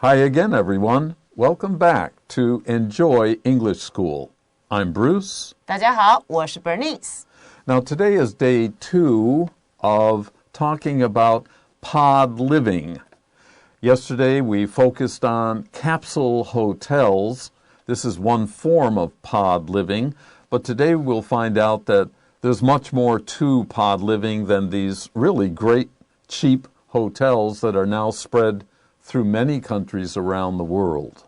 Hi again, everyone. Welcome back to Enjoy English School. I'm Bruce. 大家好，我是 Bernice. Now, today is day 2 of talking about pod living. Yesterday, we focused on capsule hotels. This is one form of pod living, but today we'll find out that there's much more to pod living than these really great, cheap hotels that are now spread through many countries around the world.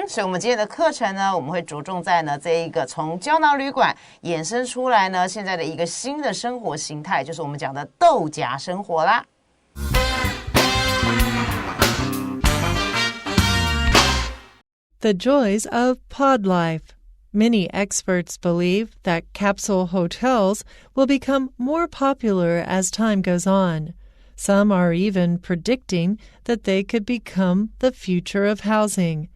所以我们今天的课程呢，我们会着重在呢这一个从胶囊旅馆衍生出来呢现在的一个新的生活形态，就是我们讲的豆莢生活啦。The joys of pod life. Many experts believe that capsule hotels will become more popular as time goes on. Some are even predicting that they could become the future of housing.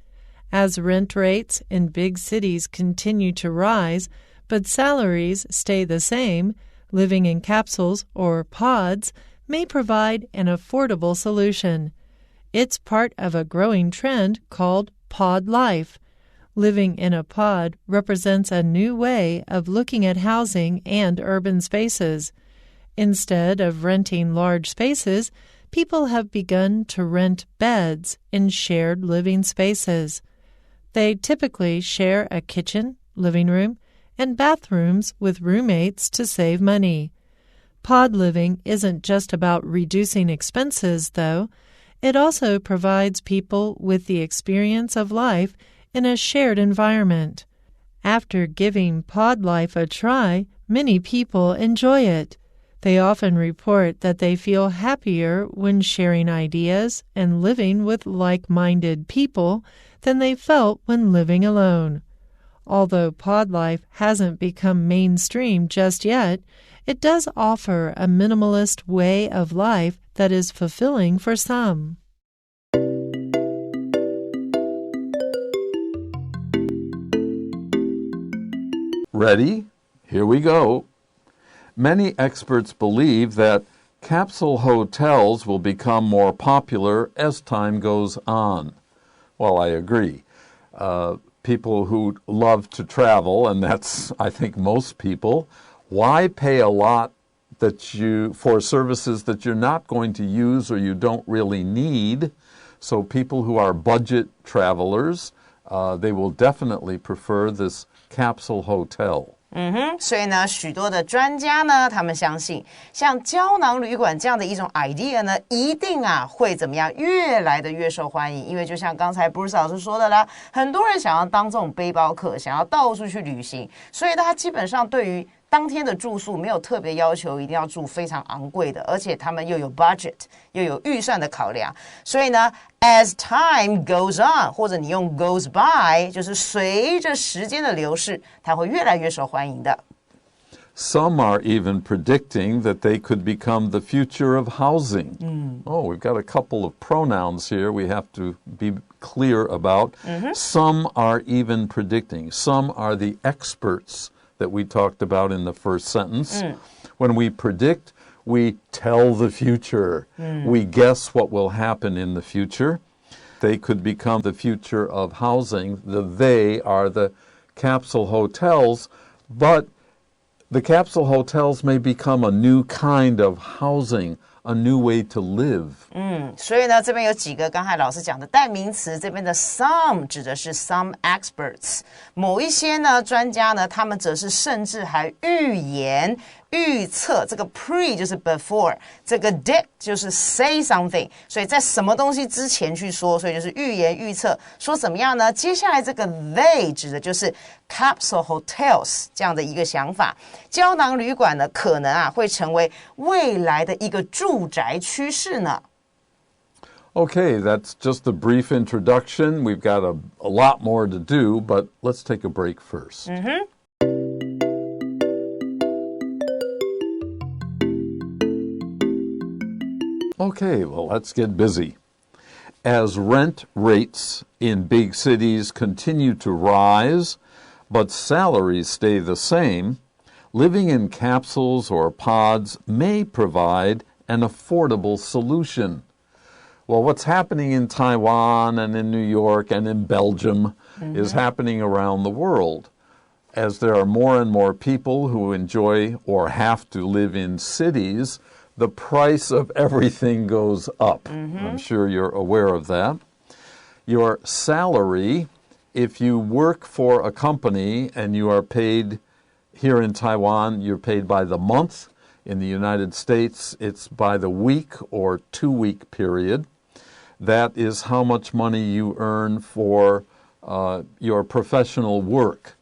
As rent rates in big cities continue to rise, but salaries stay the same, living in capsules or pods may provide an affordable solution. It's part of a growing trend called pod life. Living in a pod represents a new way of looking at housing and urban spaces. Instead of renting large spaces, people have begun to rent beds in shared living spaces. They typically share a kitchen, living room, and bathrooms with roommates to save money. Pod living isn't just about reducing expenses, though. It also provides people with the experience of life in a shared environment. After giving pod life a try, many people enjoy it. They often report that they feel happier when sharing ideas and living with like-minded people than they felt when living alone. Although pod life hasn't become mainstream just yet, it does offer a minimalist way of life that is fulfilling for some. Ready? Here we go. Many experts believe that capsule hotels will become more popular as time goes on. Well, I agree. People who love to travel, and that's, I think, most people, why pay a lot for services that you're not going to use or you don't really need? So people who are budget travelers, they will definitely prefer this capsule hotel. 所以呢，许多的专家呢，他们相信，像胶囊旅馆这样的一种 idea 呢，一定会怎么样，越来的越受欢迎。因为就像刚才 Bruce 老师说的啦，很多人想要当这种背包客，想要到处去旅行，所以他基本上对于当天的住宿没有特别要求一定要住非常昂贵的，而且他们又有 budget 又有预算的考量，所以呢 as time goes on 或者你用 goes by 就是随着时间的流逝它会越来越受欢迎的。 Some are even predicting that they could become the future of housing. Oh, we've got a couple of pronouns here we have to be clear about. Some are even predicting. Some are the experts that we talked about in the first sentence. When we predict, we tell the future. We guess what will happen in the future. They could become the future of housing. They are the capsule hotels, but the capsule hotels may become a new kind of housing, a new way to live. 所以呢，这边有几个刚才老师讲的代名词，这边的 some 指的是 some experts， 某一些呢专家呢，他们则是甚至还预言、预测，这个 pre 就是 before， 这个 did 就是 say something， 所以在什么东西之前去说，所以就是预言预测，说怎么样呢？接下来这个 they 指的就是 capsule hotels 这样的一个想法，胶囊旅馆呢，可能会成为未来的一个住宅趋势呢。Okay, that's just a brief introduction. We've got a lot more to do, but let's take a break first. Okay, well, let's get busy. As rent rates in big cities continue to rise, but salaries stay the same, living in capsules or pods may provide an affordable solution. Well, what's happening in Taiwan and in New York and in Belgium is happening around the world. As there are more and more people who enjoy or have to live in cities, the price of everything goes up. I'm sure you're aware of that. Your salary, if you work for a company and you are paid here in Taiwan, you're paid by the month. In the United States, it's by the week or 2-week period. That is how much money you earn for your professional work.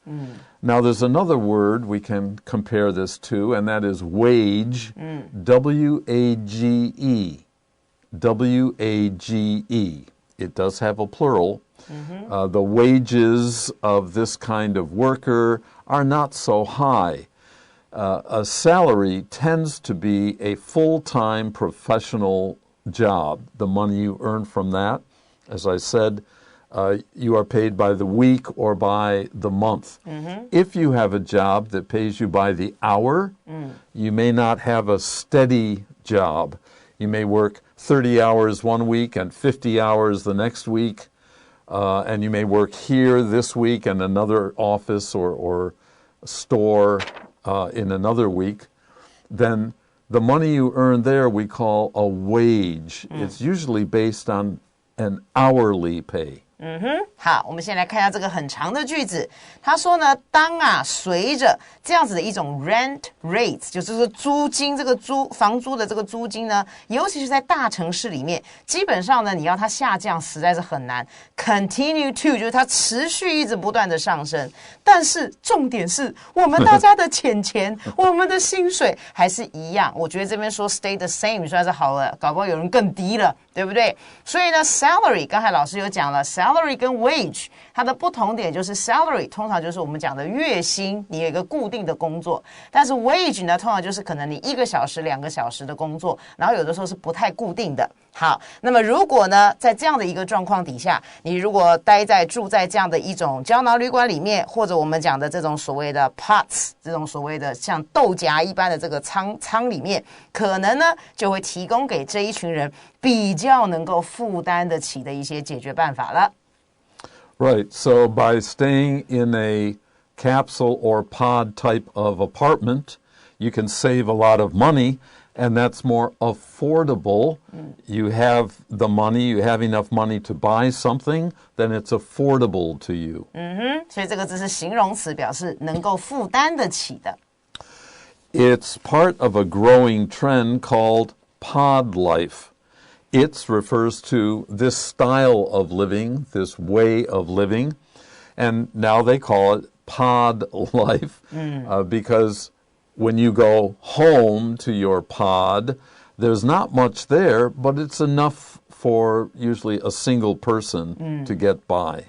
Now, there's another word we can compare this to, and that is wage, W-A-G-E. W-A-G-E. It does have a plural. The wages of this kind of worker are not so high. A salary tends to be a full-time professional job. The money you earn from that, as I said, you are paid by the week or by the month. If you have a job that pays you by the hour, you may not have a steady job. You may work 30 hours one week and 50 hours the next week, and you may work here this week and another office or store in another week. Then the money you earn there we call a wage. It's usually based on an hourly pay. 好，我们先来看一下这个很长的句子。他说呢，当随着这样子的一种 rent rates， 就是租金，这个房租的这个租金呢，尤其是在大城市里面，基本上呢，你要它下降实在是很难。Continue to 就是它持续一直不断的上升，但是重点是我们大家的钱，我们的薪水还是一样。我觉得这边说 stay the same 算是好了，搞不好有人更低了，对不对？所以呢 ，salary 刚才老师有讲了 ，salary 跟 wage 它的不同点就是 salary 通常就是我们讲的月薪，你有一个固定的工作，但是 wage 呢通常就是可能你1个小时、2个小时的工作，然后有的时候是不太固定的。好，那么如果呢在这样的一个状况底下，你如果住在这样的一种胶囊旅馆里面，或者我们讲的这种所谓的 pots， 这种所谓的像豆荚一般的这个仓里面，可能呢就会提供给这一群人比较能够负担得起的一些解决办法了。Right. So by staying in a capsule or pod type of apartment, you can save a lot of money, and that's more affordable. You have the money, you have enough money to buy something, then it's affordable to you. 所以这个只是形容词，表示能够负担得起的。It's part of a growing trend called pod life. It refers to this style of living, this way of living, and now they call it pod life because when you go home to your pod, there's not much there, but it's enough for usually a single person to get by.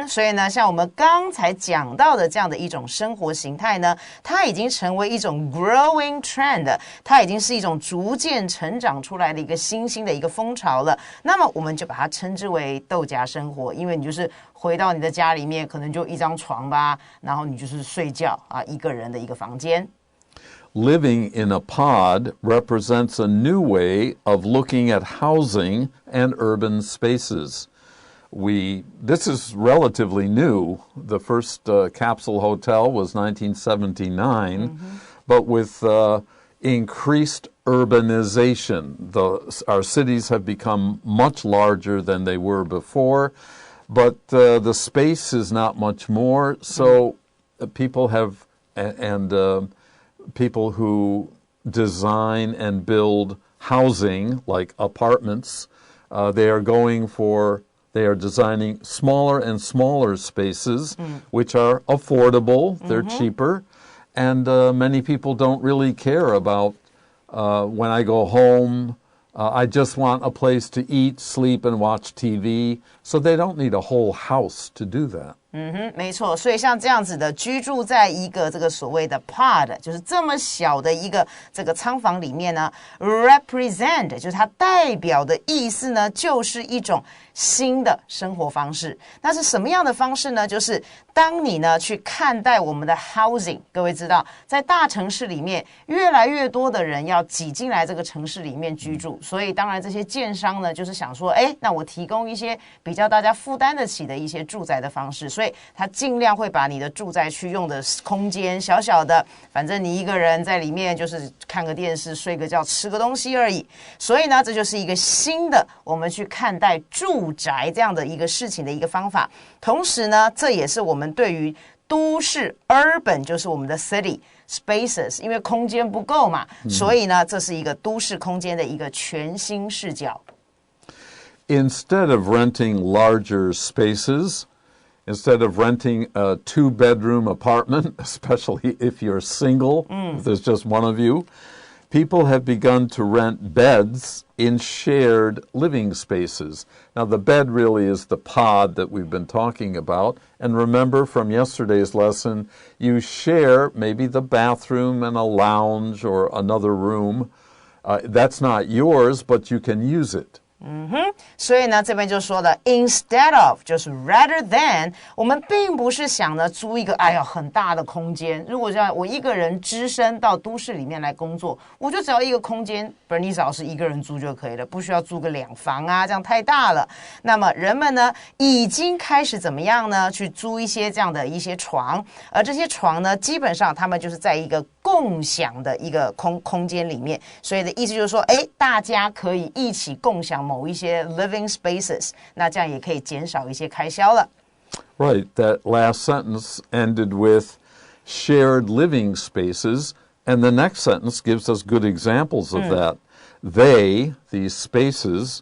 所以呢，像我们刚才讲到的这样的一种生活形态呢，它已经成为一种 growing trend， 它已经是一种逐渐成长出来的一个新兴的一个风潮了。那么我们就把它称之为豆荚生活，因为你就是回到你的家里面，可能就一张床吧，然后你就是睡觉一个人的一个房间。Living in a pod represents a new way of looking at housing and urban spaces. This is relatively new. The first capsule hotel was 1979, but with increased urbanization, our cities have become much larger than they were before, but the space is not much more, so people have, people who design and build housing, like apartments, they are designing smaller and smaller spaces, which are affordable, they're cheaper, and many people don't really care about when I go home, I just want a place to eat, sleep, and watch TV, so they don't need a whole house to do that. 没错，所以像这样子的居住在一个这个所谓的 pod， 就是这么小的一个这个仓房里面呢 ，represent 就是它代表的意思呢，就是一种新的生活方式。那是什么样的方式呢？就是当你呢去看待我们的 housing， 各位知道，在大城市里面，越来越多的人要挤进来这个城市里面居住，所以当然这些建商呢，就是想说，那我提供一些比较大家负担得起的一些住宅的方式，所以他尽量会把你的住宅区用的空间小小的，反正你一个人在里面就是看个电视、睡个觉、吃个东西而已。所以呢，这就是一个新的我们去看待住宅这样的一个事情的一个方法。同时呢，这也是我们对于都市 urban 就是我们的 city spaces， 因为空间不够嘛，所以呢，这是一个都市空间的一个全新视角。Instead of renting larger spaces,Instead of renting a 2-bedroom apartment, especially if you're single, if there's just one of you, people have begun to rent beds in shared living spaces. Now, the bed really is the pod that we've been talking about. And remember from yesterday's lesson, you share maybe the bathroom and a lounge or another room. That's not yours, but you can use it.所以呢，这边就说了 instead of 就是 rather than， 我们并不是想呢租一个很大的空间。如果这样，我一个人只身到都市里面来工作，我就只要一个空间 Bernice 老师一个人租就可以了，不需要租个2房啊，这样太大了。那么人们呢已经开始怎么样呢？去租一些这样的一些床，而这些床呢，基本上他们就是在一个共享的一个空间里面，所以的意思就是说，大家可以一起共享某一些 living spaces， 那这样也可以减少一些开销了。Right, that last sentence ended with shared living spaces, and the next sentence gives us good examples of that. They, these spaces,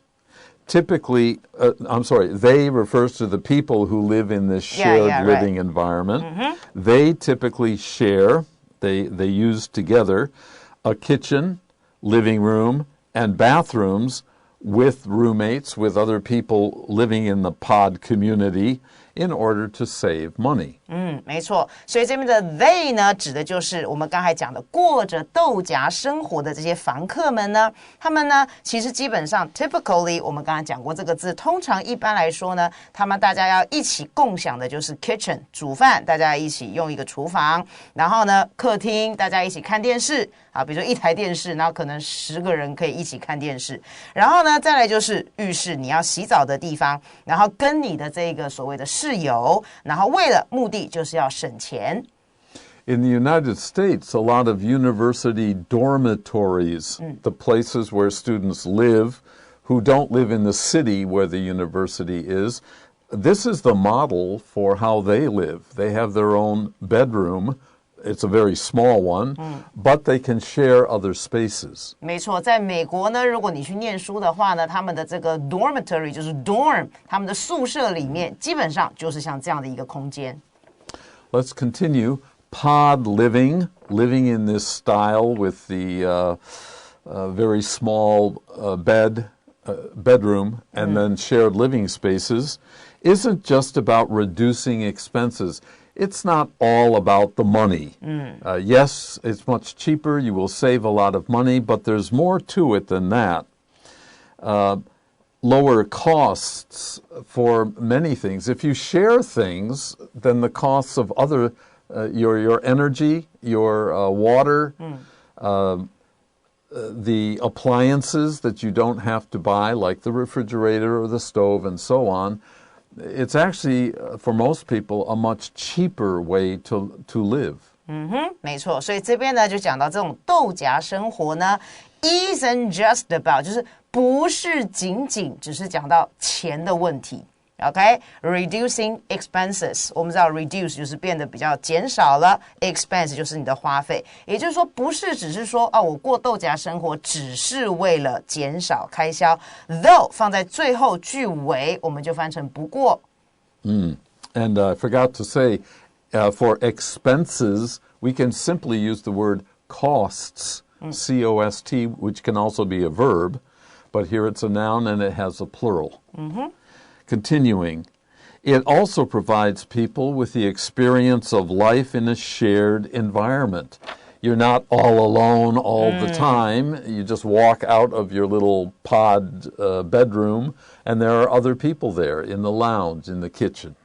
typically, they refers to the people who live in this shared living environment. They typically share, they use together a kitchen, living room, and bathrooms with roommates, with other people living in the pod community in order to save money. 没错，所以这边的 they 呢，指的就是我们刚才讲的过着豆荚生活的这些房客们呢，他们呢，其实基本上 typically 我们刚才讲过这个字，通常一般来说呢，他们大家要一起共享的就是 kitchen 煮饭，大家一起用一个厨房，然后呢，客厅大家一起看电视啊，比如说一台电视，然后可能10个人可以一起看电视，然后呢，再来就是浴室，你要洗澡的地方，然后跟你的这个所谓的室友，然后为了目的就是要省钱。In the United States, a lot of university dormitories, the places where students live who don't live in the city where the university is, this is the model for how they live. They have their own bedroom. It's a very small one, but they can share other spaces. 没错，在美国呢，如果你去念书的话呢，他们的这个 dormitory 就是 dorm， 他们的宿舍里面基本上就是像这样的一个空间。Let's continue. Pod living in this style with the very small bedroom and then shared living spaces isn't just about reducing expenses. It's not all about the money. Yes, it's much cheaper. You will save a lot of money, but there's more to it than that. Lower costs for many things. If you share things, then the costs of other, your energy, your water, the appliances that you don't have to buy, like the refrigerator or the stove and so on, it's actually, for most people, a much cheaper way to live. 没错，所以这边呢就讲到这种豆荚生活呢 isn't just about 就是不是仅仅只是讲到钱的问题。OK, reducing expenses. 我们知道 reduce 就是变得比较减少了 expense 就是你的花费。也就是说，不是只是说我过豆荚生活只是为了减少开销。Though 放在最后句尾，我们就翻成不过。And I forgot to say, for expenses, we can simply use the word costs, C-O-S-T, which can also be a verb, but here it's a noun and it has a plural. Continuing, It also provides people with the experience of life in a shared environment. You're not all alone all the time. You just walk out of your little pod bedroom, and there are other people there in the lounge, in the kitchen.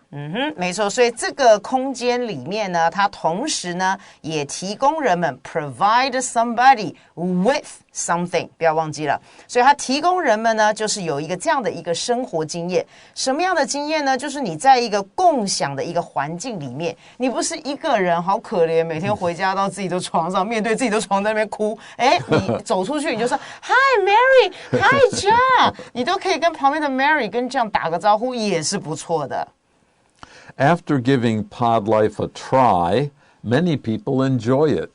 没错，所以这个空间里面呢，它同时呢也提供人们 provide somebody with something， 不要忘记了。所以它提供人们呢，就是有一个这样的一个生活经验。什么样的经验呢？就是你在一个共享的一个环境里面，你不是一个人，好可怜，每天回家到自己的床上，面对自己的床在那边哭。哎，你走出去你就说 Hi Mary， Hi John， 你都可以跟旁边的 Mary 跟 John 打个招呼，也是不错的。After giving pod life a try, many people enjoy it.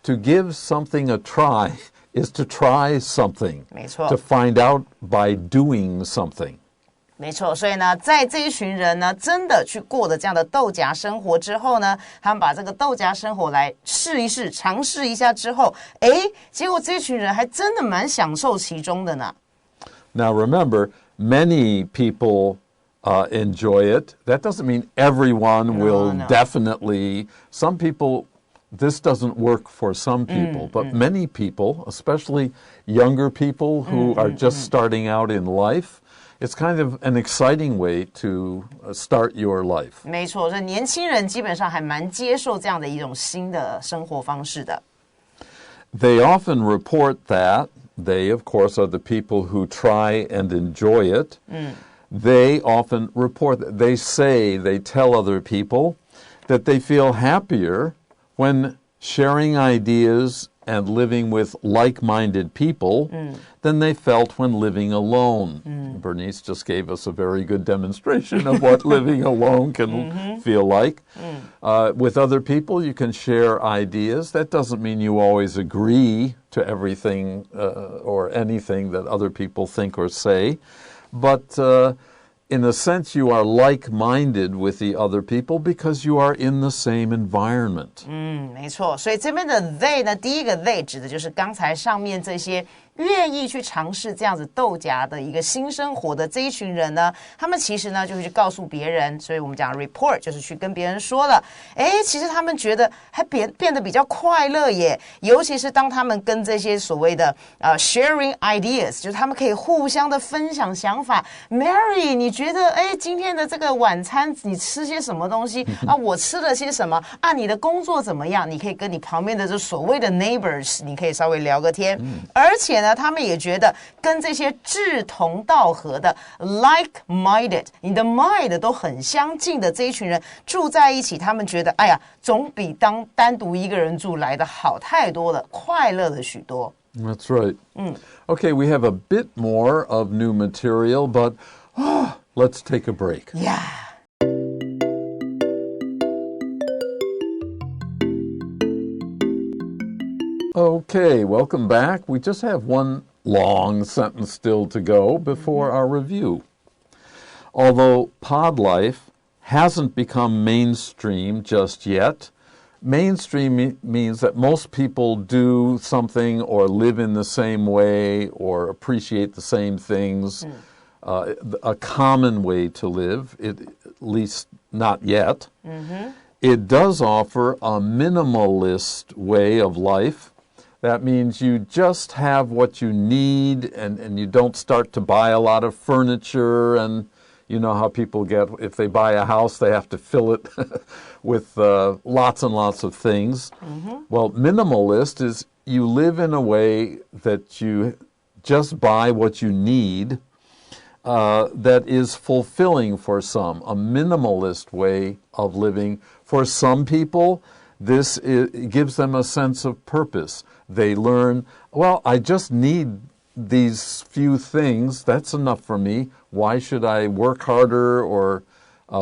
To give something a try is to try something. 没错。To find out by doing something. 没错，所以呢，在这一群人呢，真的去过的这样的豆荚生活之后呢，他们把这个豆荚生活来试一试，尝试一下之后，哎，结果这群人还真的蛮享受其中的呢。Now remember, many people enjoy it. That doesn't mean everyone will definitely. Some people, this doesn't work for some people, but many people, especially younger people who are just starting out in life, it's kind of an exciting way to start your life. 没错，这年轻人基本上还蛮接受这样的一种新的生活方式的。They often report that. They, of course, are the people who try and enjoy it. They often report that they tell other people that they feel happier when sharing ideas and living with like-minded people than they felt when living alone. Bernice just gave us a very good demonstration of what living alone can feel like. With other people, you can share ideas. That doesn't mean you always agree to everything or anything that other people think or say. But in a sense, you are like-minded with the other people because you are in the same environment. 没错，所以这边的 they 呢，第一个 they 指的就是刚才上面这些愿意去尝试这样子豆荚的一个新生活的这一群人呢，他们其实呢就会去告诉别人，所以我们讲 report 就是去跟别人说了，哎，其实他们觉得还变得比较快乐耶，尤其是当他们跟这些所谓的sharing ideas， 就是他们可以互相的分享想法。Mary， 你觉得哎今天的这个晚餐你吃些什么东西啊？我吃了些什么啊？你的工作怎么样？你可以跟你旁边的这所谓的 neighbors， 你可以稍微聊个天，而且呢。他们也觉得跟这些志同道合的 like-minded， 你的 mind 都很相近的这一群人住在一起，他们觉得哎呀，总比单独一个人住来的好太多了，快乐了许多。That's right. Okay, we have a bit more of new material, but let's take a break. Yeah. Okay, welcome back. We just have one long sentence still to go before our review. Although pod life hasn't become mainstream just yet, mainstream means that most people do something or live in the same way or appreciate the same things, a common way to live, at least not yet. It does offer a minimalist way of life. That means you just have what you need and you don't start to buy a lot of furniture. And you know how people get, if they buy a house, they have to fill it with lots and lots of things. Well, minimalist is you live in a way that you just buy what you need that is fulfilling for some, a minimalist way of living. For some people, this gives them a sense of purpose. They learn, well, I just need these few things. That's enough for me. Why should I work harder or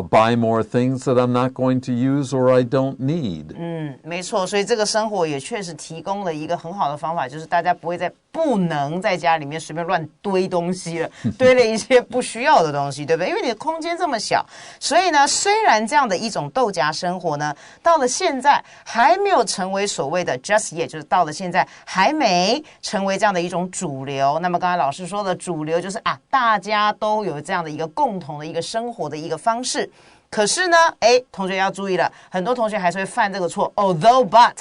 buy more things that I'm not going to use or I don't need? 没错，所以这个生活也确实提供了一个很好的方法，就是大家不不能在家里面随便乱堆东西了，堆了一些不需要的东西，对不对？因为你的空间这么小，所以呢，虽然这样的一种豆荚生活呢，到了现在还没有成为所谓的 just yet， 就是到了现在还没成为这样的一种主流。那么刚才老师说的主流就是大家都有这样的一个共同的一个生活的一个方式。可是呢，同学要注意了，很多同学还是会犯这个错。Although but，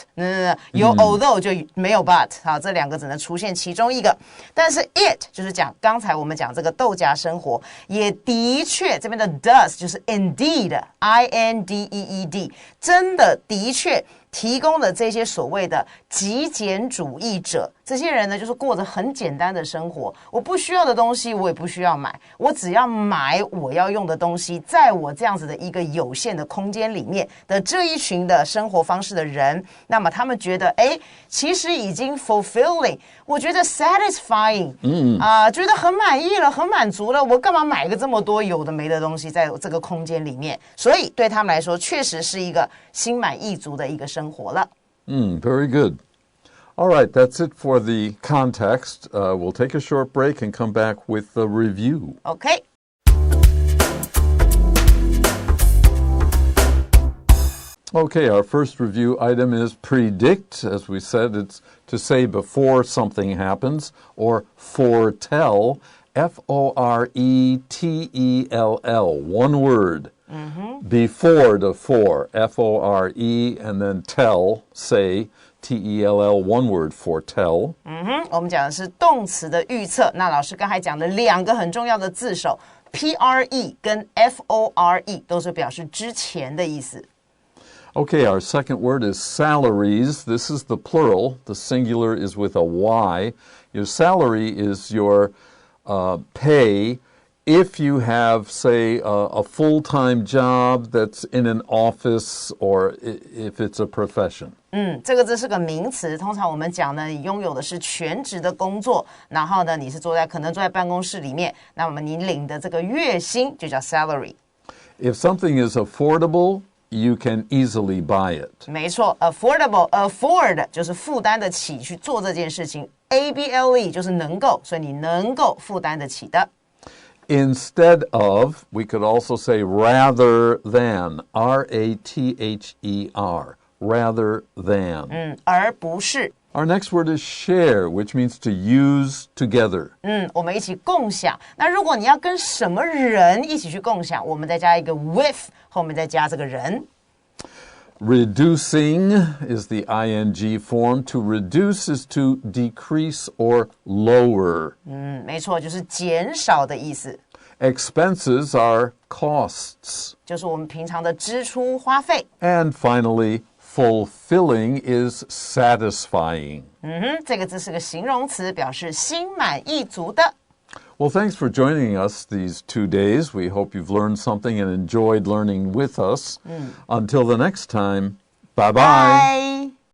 有 although 就没有 but， 好，这两个只能出现其中一个。但是 it 就是讲刚才我们讲这个豆荚生活，也的确这边的 does 就是 indeed，indeed，真的的确提供了这些所谓的极简主义者，这些人呢，就是过着很简单的生活。我不需要的东西，我也不需要买，我只要买我要用的东西。在我这样子的一个有限的空间里面的这一群的生活方式的人，那么他们觉得，其实已经 fulfilling， 我觉得 satisfying， 觉得很满意了，很满足了。我干嘛买个这么多有的没的东西在这个空间里面？所以对他们来说，确实是一个心满意足的一个生活了。Very good. All right, that's it for the context. We'll take a short break and come back with the review. Okay. Okay, our first review item is predict. As we said, it's to say before something happens, or foretell, F-O-R-E-T-E-L-L, one word. Before to fore, F-O-R-E, and then tell, say, T-E-L-L, one word, foretell. 我们讲的是动词的预测。那老师刚才讲的两个很重要的字首 P-R-E 跟 F-O-R-E 都是表示之前的意思。Okay, our second word is salaries. This is the plural. The singular is with a Y. Your salary is your pay if you have, say, a full-time job that's in an office or if it's a profession. 这个字是个名词，通常我们讲呢，你拥有的是全职的工作，然后呢，你是可能坐在办公室里面，那么你领的这个月薪就叫 salary。 If something is affordable, you can easily buy it. 没错 afford 就是负担得起去做这件事情 able 就是能够，所以你能够负担得起的。Instead of, we could also say rather than, R-A-T-H-E-R, rather than. 而不是。 Our next word is share, which means to use together. 我们一起共享。那如果你要跟什么人一起去共享，我们再加一个 with， 后面再加这个人。Reducing is the ing form. To reduce is to decrease or lower. 没错，就是减少的意思。Expenses are costs. 就是我们平常的支出花费。 And finally, fulfilling is satisfying. 这个字是个形容词，表示心满意足的。Well, thanks for joining us these 2 days. We hope you've learned something and enjoyed learning with us. Until the next time, bye-bye. Bye.